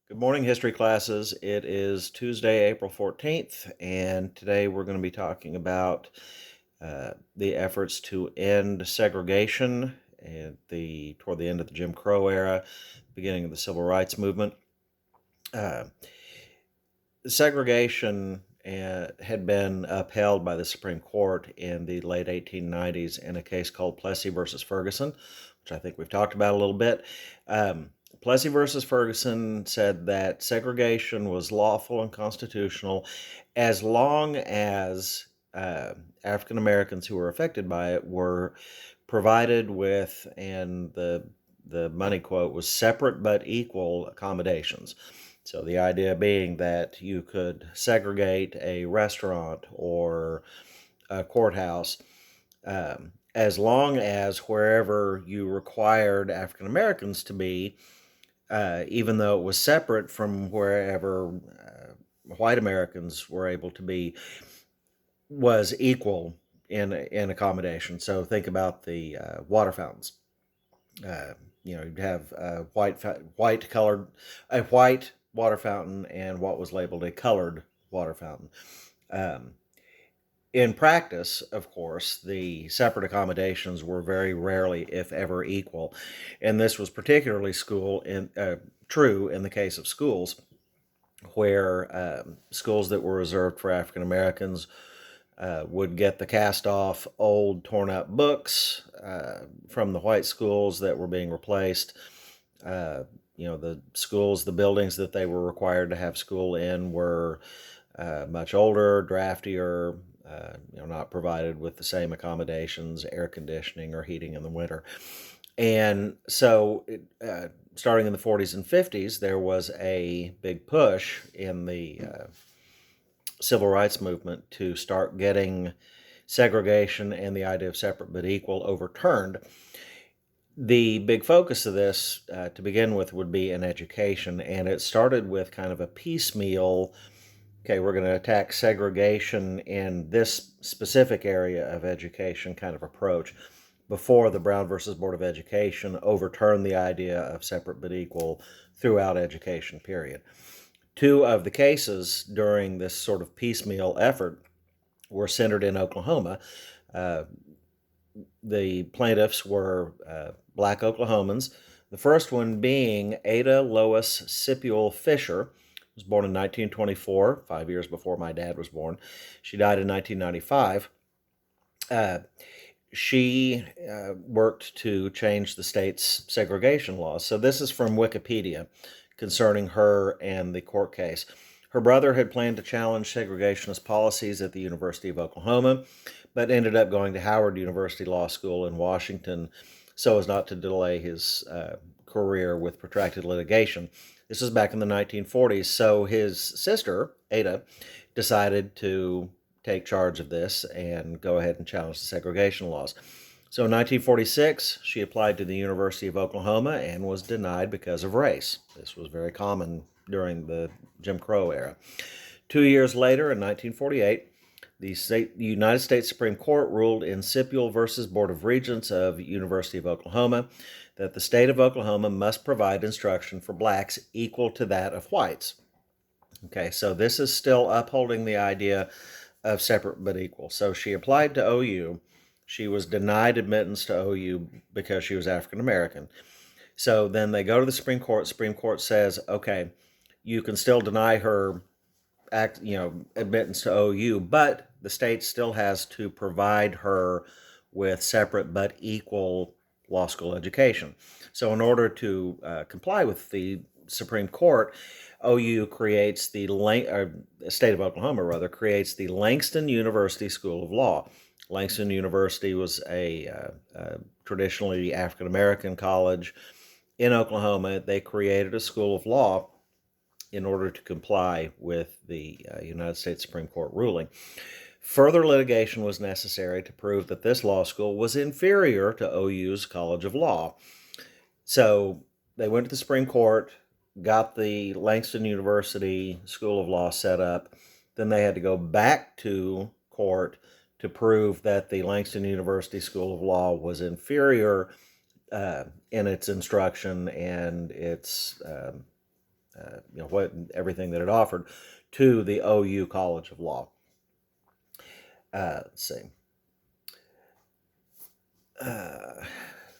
Good morning, history classes. It is Tuesday, April 14th, and today we're going to be talking about the efforts to end segregation toward the end of the Jim Crow era, beginning of the Civil Rights Movement. Uh, Segregation had been upheld by the Supreme Court in the late 1890s in a case called Plessy versus Ferguson, which I think we've talked about a little bit. Plessy versus Ferguson said that segregation was lawful and constitutional as long as African Americans who were affected by it were provided with, and the money quote was, separate but equal accommodations. So the idea being that you could segregate a restaurant or a courthouse as long as wherever you required African Americans to be, even though it was separate from wherever white Americans were able to be, was equal in accommodation. So think about the water fountains. You'd have a white water fountain and what was labeled a colored water fountain. Um, in practice, of course, the separate accommodations were very rarely, if ever, equal, and this was particularly true in the case of schools, where schools that were reserved for African Americans would get the cast-off, old, torn-up books from the white schools that were being replaced. The buildings that they were required to have school in were much older, draftier, not provided with the same accommodations, air conditioning or heating in the winter. And so, starting in the 40s and 50s, there was a big push in the civil rights movement to start getting segregation and the idea of separate but equal overturned. The big focus of this, to begin with, would be in education, and it started with kind of a piecemeal, okay, we're going to attack segregation in this specific area of education kind of approach, before the Brown versus Board of Education overturned the idea of separate but equal throughout education, period. Two of the cases during this sort of piecemeal effort were centered in Oklahoma. Uh, the plaintiffs were black Oklahomans. The first one being Ada Lois Sipule Fisher, was born in 1924, 5 years before my dad was born. She died in 1995. She worked to change the state's segregation laws. So this is from Wikipedia concerning her and the court case. Her brother had planned to challenge segregationist policies at the University of Oklahoma, but ended up going to Howard University Law School in Washington so as not to delay his career with protracted litigation. This was back in the 1940s. So his sister, Ada, decided to take charge of this and go ahead and challenge the segregation laws. So in 1946, she applied to the University of Oklahoma and was denied because of race. This was very common during the Jim Crow era. 2 years later, in 1948, the United States Supreme Court ruled in Sipule versus Board of Regents of University of Oklahoma that the state of Oklahoma must provide instruction for blacks equal to that of whites. Okay, so this is still upholding the idea of separate but equal. So she applied to OU. She was denied admittance to OU because she was African American. So then they go to the Supreme Court. Supreme Court says, okay, you can still deny her admittance to OU, but the state still has to provide her with separate but equal law school education. So in order to comply with the Supreme Court, OU creates the state of Oklahoma rather creates the Langston University School of Law. Langston University was a traditionally African American college in Oklahoma. They created a school of law in order to comply with the United States Supreme Court ruling. Further litigation was necessary to prove that this law school was inferior to OU's College of Law. So they went to the Supreme Court, got the Langston University School of Law set up. Then they had to go back to court to prove that the Langston University School of Law was inferior in its instruction and its everything that it offered, to the OU College of Law. Let's see.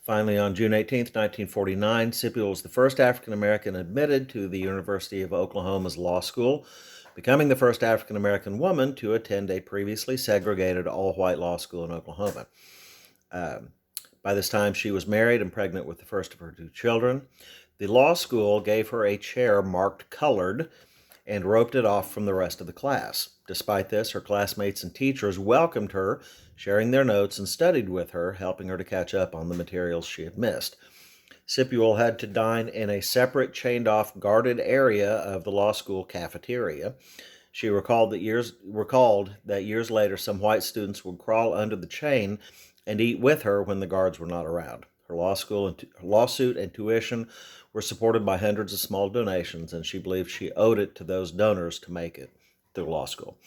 Finally, on June 18th, 1949, Sipuel was the first African American admitted to the University of Oklahoma's law school, becoming the first African American woman to attend a previously segregated all-white law school in Oklahoma. By this time, she was married and pregnant with the first of her 2 children. The law school gave her a chair marked colored and roped it off from the rest of the class. Despite this, her classmates and teachers welcomed her, sharing their notes, and studied with her, helping her to catch up on the materials she had missed. Sipuel had to dine in a separate, chained-off, guarded area of the law school cafeteria. She recalled that years later, some white students would crawl under the chain and eat with her when the guards were not around. Her lawsuit and tuition were supported by hundreds of small donations, and she believed she owed it to those donors to make it through law school.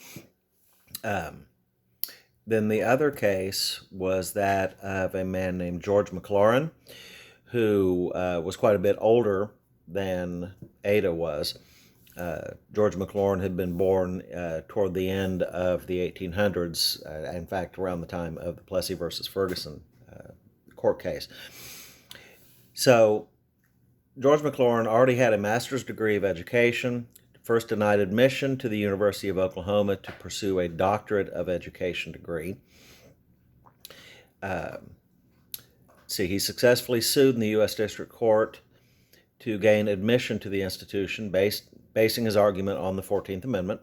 Then the other case was that of a man named George McLaurin, who was quite a bit older than Ada was. George McLaurin had been born toward the end of the 1800s, in fact, around the time of the Plessy versus Ferguson court case. So George McLaurin already had a master's degree of education, first denied admission to the University of Oklahoma to pursue a doctorate of education degree. He successfully sued in the U.S. District Court to gain admission to the institution, basing his argument on the 14th Amendment.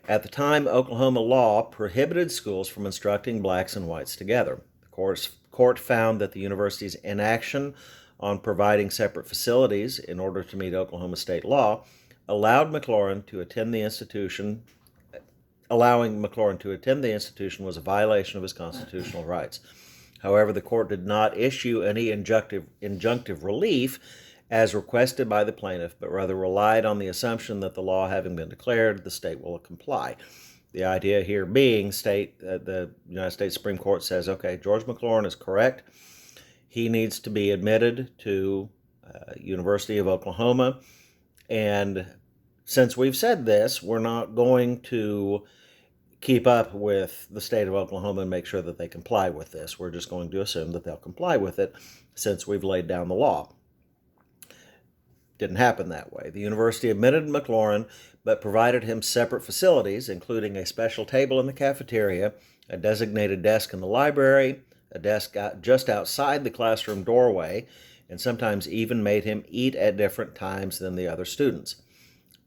At the time, Oklahoma law prohibited schools from instructing blacks and whites together. The court found that the university's inaction on providing separate facilities in order to meet Oklahoma state law allowing McLaurin to attend the institution was a violation of his constitutional rights. However, the court did not issue any injunctive relief as requested by the plaintiff, but rather relied on the assumption that the law having been declared, the state will comply. The idea here being the United States Supreme Court says, okay, George McLaurin is correct. He needs to be admitted to University of Oklahoma. And since we've said this, we're not going to keep up with the state of Oklahoma and make sure that they comply with this. We're just going to assume that they'll comply with it since we've laid down the law. Didn't happen that way. The university admitted McLaurin, but provided him separate facilities, including a special table in the cafeteria, a designated desk in the library, a desk just outside the classroom doorway, and sometimes even made him eat at different times than the other students.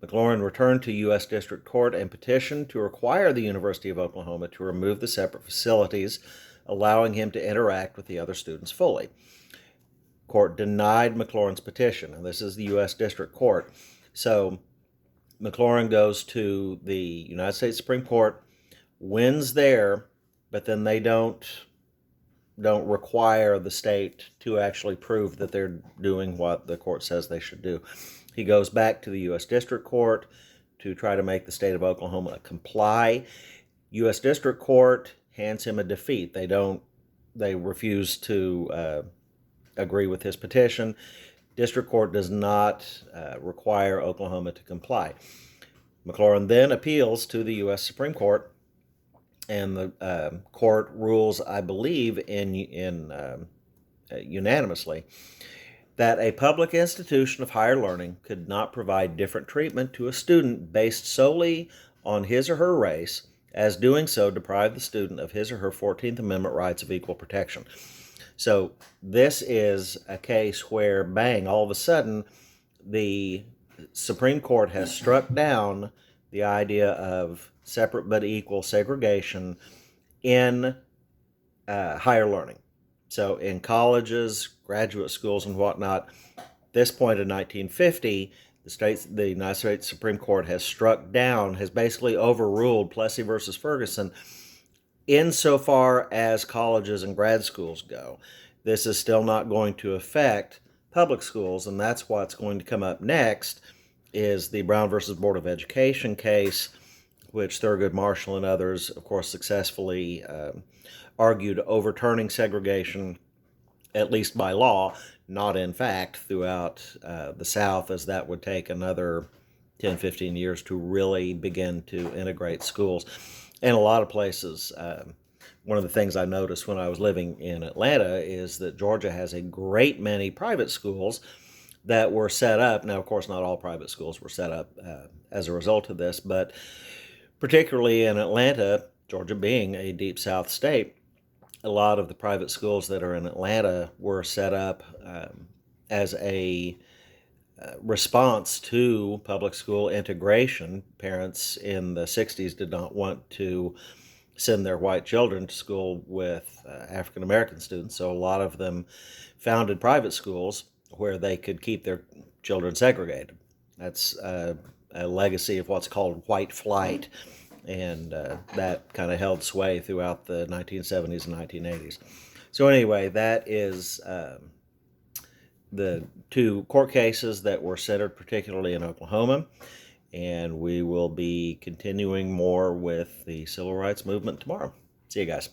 McLaurin returned to U.S. District Court and petitioned to require the University of Oklahoma to remove the separate facilities, allowing him to interact with the other students fully. Court denied McLaurin's petition, and this is the U.S. District Court. So McLaurin goes to the United States Supreme Court, wins there, but then they don't require the state to actually prove that they're doing what the court says they should do. He goes back to the U.S. District Court to try to make the state of Oklahoma comply. U.S. District Court hands him a defeat. They refuse to agree with his petition. District Court does not require Oklahoma to comply. McLaurin then appeals to the U.S. Supreme Court, and the court rules, I believe, unanimously, that a public institution of higher learning could not provide different treatment to a student based solely on his or her race, as doing so deprived the student of his or her 14th Amendment rights of equal protection. So this is a case where, bang, all of a sudden, the Supreme Court has struck down the idea of separate but equal segregation in higher learning. So in colleges, graduate schools, and whatnot, this point in 1950, the United States Supreme Court has basically overruled Plessy versus Ferguson insofar as colleges and grad schools go. This is still not going to affect public schools, and that's what's going to come up next is the Brown versus Board of Education case, which Thurgood Marshall and others, of course, successfully argued overturning segregation, at least by law, not in fact throughout the South, as that would take another 10, 15 years to really begin to integrate schools. And a lot of places, one of the things I noticed when I was living in Atlanta is that Georgia has a great many private schools that were set up. Now, of course, not all private schools were set up as a result of this, but particularly in Atlanta, Georgia being a deep South state, a lot of the private schools that are in Atlanta were set up as a response to public school integration. Parents in the 60s did not want to send their white children to school with African American students, so a lot of them founded private schools where they could keep their children segregated. That's a legacy of what's called white flight, and that kind of held sway throughout the 1970s and 1980s. So anyway, that is the two court cases that were centered particularly in Oklahoma, and we will be continuing more with the civil rights movement tomorrow. See you guys.